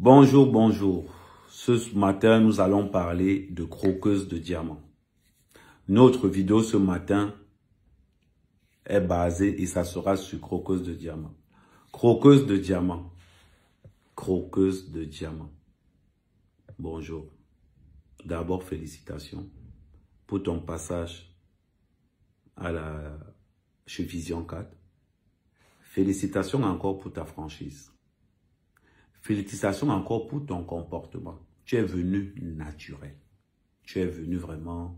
Bonjour, bonjour. Ce matin, nous allons parler de croqueuse de diamants. Notre vidéo ce matin est basée et ça sera sur croqueuse de diamants. Croqueuse de diamants. Croqueuse de diamants. Bonjour. D'abord, félicitations pour ton passage chez Vision 4. Félicitations encore pour ta franchise. Félicitations encore pour ton comportement. Tu es venu naturel. Tu es venu vraiment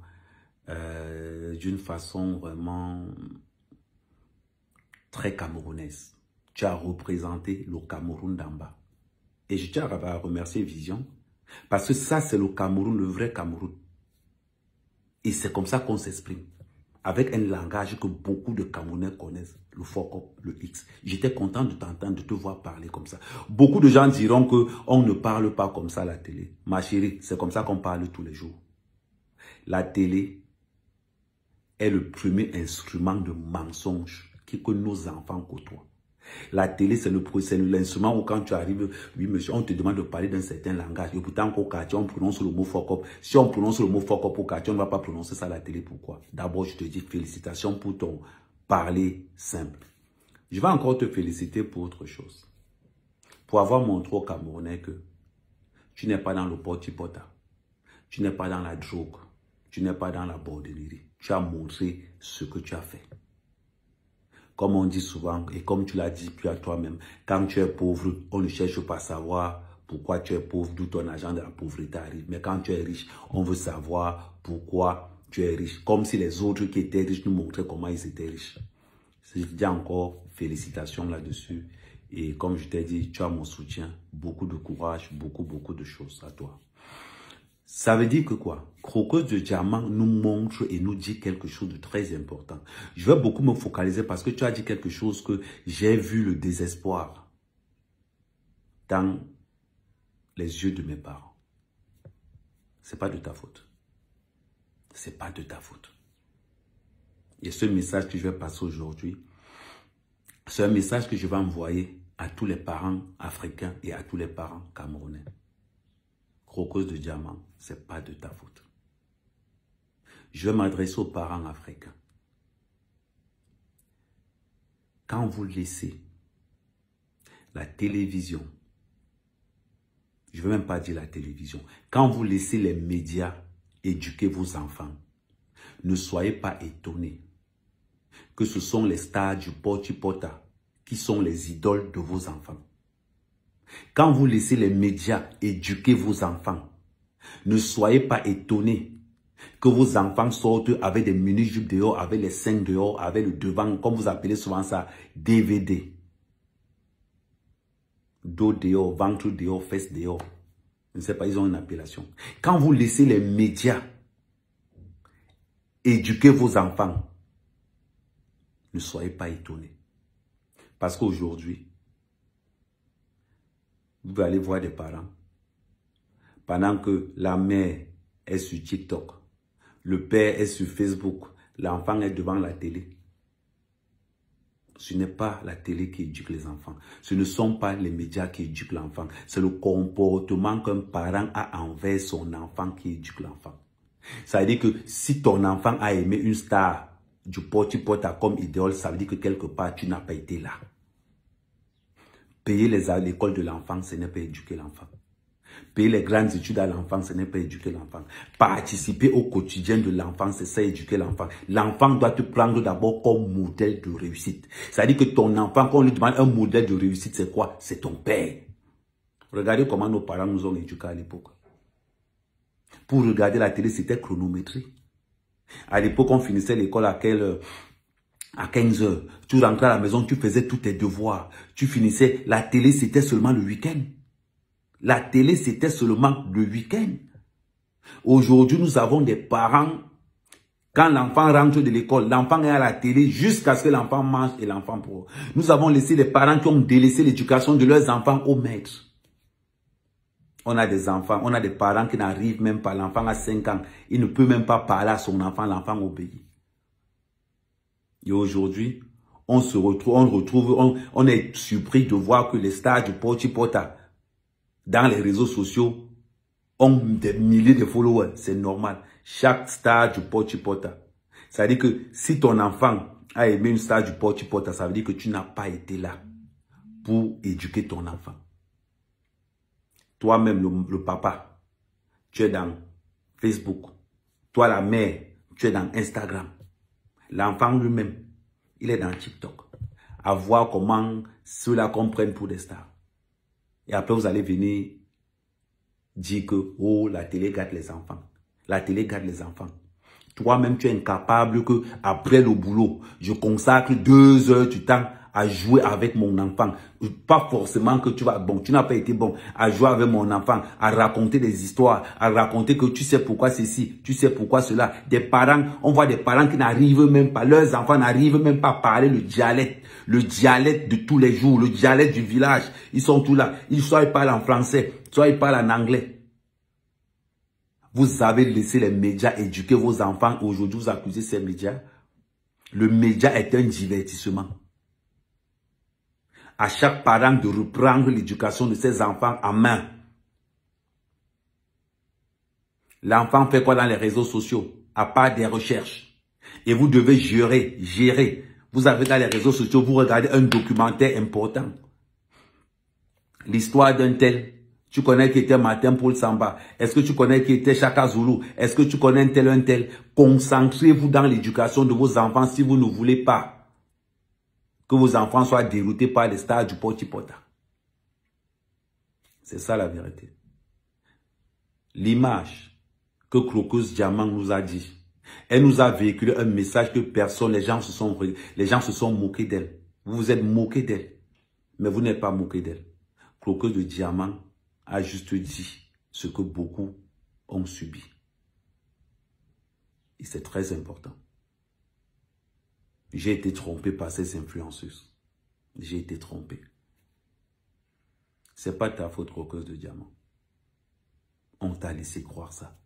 d'une façon vraiment très camerounaise. Tu as représenté le Cameroun d'en bas. Et je tiens à remercier Vision parce que ça, c'est le Cameroun, le vrai Cameroun. Et c'est comme ça qu'on s'exprime. Avec un langage que beaucoup de Camerounais connaissent, le FOCOP, le X. J'étais content de t'entendre, de te voir parler comme ça. Beaucoup de gens diront qu'on ne parle pas comme ça à la télé. Ma chérie, c'est comme ça qu'on parle tous les jours. La télé est le premier instrument de mensonge que nos enfants côtoient. La télé, c'est l'instrument où quand tu arrives, oui monsieur, on te demande de parler d'un certain langage. Et pourtant, au quartier, on prononce le mot FOCOP. Si on prononce le mot FOCOP au quartier, on ne va pas prononcer ça à la télé. Pourquoi? D'abord, je te dis félicitations pour ton parler simple. Je vais encore te féliciter pour autre chose. Pour avoir montré aux Camerounais que tu n'es pas dans le poti-pota. Tu n'es pas dans la drogue. Tu n'es pas dans la bordellerie. Tu as montré ce que tu as fait. Comme on dit souvent, et comme tu l'as dit puis à toi-même, quand tu es pauvre, on ne cherche pas à savoir pourquoi tu es pauvre, d'où ton argent de la pauvreté arrive. Mais quand tu es riche, on veut savoir pourquoi tu es riche. Comme si les autres qui étaient riches nous montraient comment ils étaient riches. Je te dis encore félicitations là-dessus. Et comme je t'ai dit, tu as mon soutien. Beaucoup de courage, beaucoup de choses à toi. Ça veut dire que quoi? Croqueuse de diamant nous montre et nous dit quelque chose de très important. Je vais beaucoup me focaliser parce que tu as dit quelque chose que j'ai vu le désespoir dans les yeux de mes parents. C'est pas de ta faute. C'est pas de ta faute. Et ce message que je vais passer aujourd'hui, c'est un message que je vais envoyer à tous les parents africains et à tous les parents camerounais. Croqueuse de diamant, c'est pas de ta faute. Je vais m'adresser aux parents africains. Quand vous laissez la télévision, je ne veux même pas dire la télévision, quand vous laissez les médias éduquer vos enfants, ne soyez pas étonnés que ce sont les stars du poti-pota qui sont les idoles de vos enfants. Quand vous laissez les médias éduquer vos enfants, ne soyez pas étonnés que vos enfants sortent avec des mini-jupes dehors, avec les seins dehors, avec le devant, comme vous appelez souvent ça, DVD. Dos dehors, ventre dehors, fesses dehors. Je ne sais pas, ils ont une appellation. Quand vous laissez les médias éduquer vos enfants, ne soyez pas étonnés. Parce qu'aujourd'hui, vous allez voir des parents. Pendant que la mère est sur TikTok, le père est sur Facebook, l'enfant est devant la télé. Ce n'est pas la télé qui éduque les enfants. Ce ne sont pas les médias qui éduquent l'enfant. C'est le comportement qu'un parent a envers son enfant qui éduque l'enfant. Ça veut dire que si ton enfant a aimé une star du poti-pota comme idole, ça veut dire que quelque part, tu n'as pas été là. Payer l'école de l'enfant, ce n'est pas éduquer l'enfant. Payer les grandes études à l'enfant, ce n'est pas éduquer l'enfant. Participer au quotidien de l'enfant, c'est ça éduquer l'enfant. L'enfant doit te prendre d'abord comme modèle de réussite. C'est-à-dire que ton enfant, quand on lui demande un modèle de réussite, c'est quoi? C'est ton père. Regardez comment nos parents nous ont éduqués à l'époque. Pour regarder la télé, c'était chronométré. À l'époque, on finissait l'école à 15 heures. Tu rentrais à la maison, tu faisais tous tes devoirs. Tu finissais. La télé, c'était seulement le week-end. La télé, c'était seulement le week-end. Aujourd'hui, nous avons des parents, quand l'enfant rentre de l'école, l'enfant est à la télé jusqu'à ce que l'enfant mange et l'enfant pour. Nous avons laissé les parents qui ont délaissé l'éducation de leurs enfants au maître. On a des enfants, on a des parents qui n'arrivent même pas. L'enfant a 5 ans, il ne peut même pas parler à son enfant, l'enfant obéit. Et aujourd'hui, on est surpris de voir que les stars du poti-pota dans les réseaux sociaux ont des milliers de followers. C'est normal. Chaque star du Porti-Pota. Ça veut dire que si ton enfant a aimé une star du Porti-Pota, ça veut dire que tu n'as pas été là pour éduquer ton enfant. Toi-même, le papa, tu es dans Facebook. Toi, la mère, tu es dans Instagram. L'enfant lui-même, il est dans TikTok. À voir comment ceux-là comprennent pour des stars. Et après, vous allez venir dire que, oh, la télé gâte les enfants. La télé gâte les enfants. Toi-même, tu es incapable que, après le boulot, je consacre 2 heures du temps à jouer avec mon enfant. Pas forcément que tu vas, bon, tu n'as pas été bon à jouer avec mon enfant, à raconter des histoires, à raconter que tu sais pourquoi ceci, tu sais pourquoi cela. Des parents, on voit des parents qui n'arrivent même pas, leurs enfants n'arrivent même pas à parler le dialecte de tous les jours, le dialecte du village. Ils sont tous là. Soit ils parlent en français, soit ils parlent en anglais. Vous avez laissé les médias éduquer vos enfants. Aujourd'hui, vous accusez ces médias. Le média est un divertissement. À chaque parent de reprendre l'éducation de ses enfants en main. L'enfant fait quoi dans les réseaux sociaux? À part des recherches. Et vous devez gérer. Vous avez dans les réseaux sociaux, vous regardez un documentaire important. L'histoire d'un tel. Tu connais qui était Martin Paul Samba. Est-ce que tu connais qui était Chaka Zulu? Est-ce que tu connais un tel? Concentrez-vous dans l'éducation de vos enfants si vous ne voulez pas que vos enfants soient déroutés par les stars du Porti-Pota. C'est ça la vérité. L'image que Crocus Diamant nous a dit, elle nous a véhiculé un message que personne, les gens se sont moqués d'elle. Vous vous êtes moqués d'elle, mais vous n'êtes pas moqués d'elle. Crocus de Diamant a juste dit ce que beaucoup ont subi. Et c'est très important. J'ai été trompé par ces influenceuses. J'ai été trompé. C'est pas ta faute, Crocus de Diamant. On t'a laissé croire ça.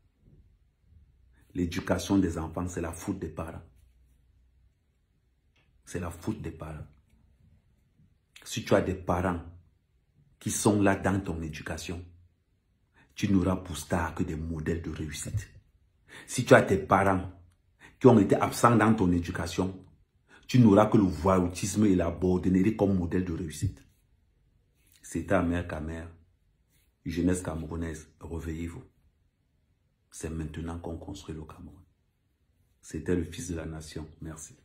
L'éducation des enfants, c'est la faute des parents. C'est la faute des parents. Si tu as des parents qui sont là dans ton éducation, tu n'auras pour star que des modèles de réussite. Si tu as tes parents qui ont été absents dans ton éducation, tu n'auras que le voyoutisme et la bordenerie comme modèle de réussite. C'est ta mère, Camer. Jeunesse camerounaise, réveillez-vous. C'est maintenant qu'on construit le Cameroun. C'était le fils de la nation. Merci.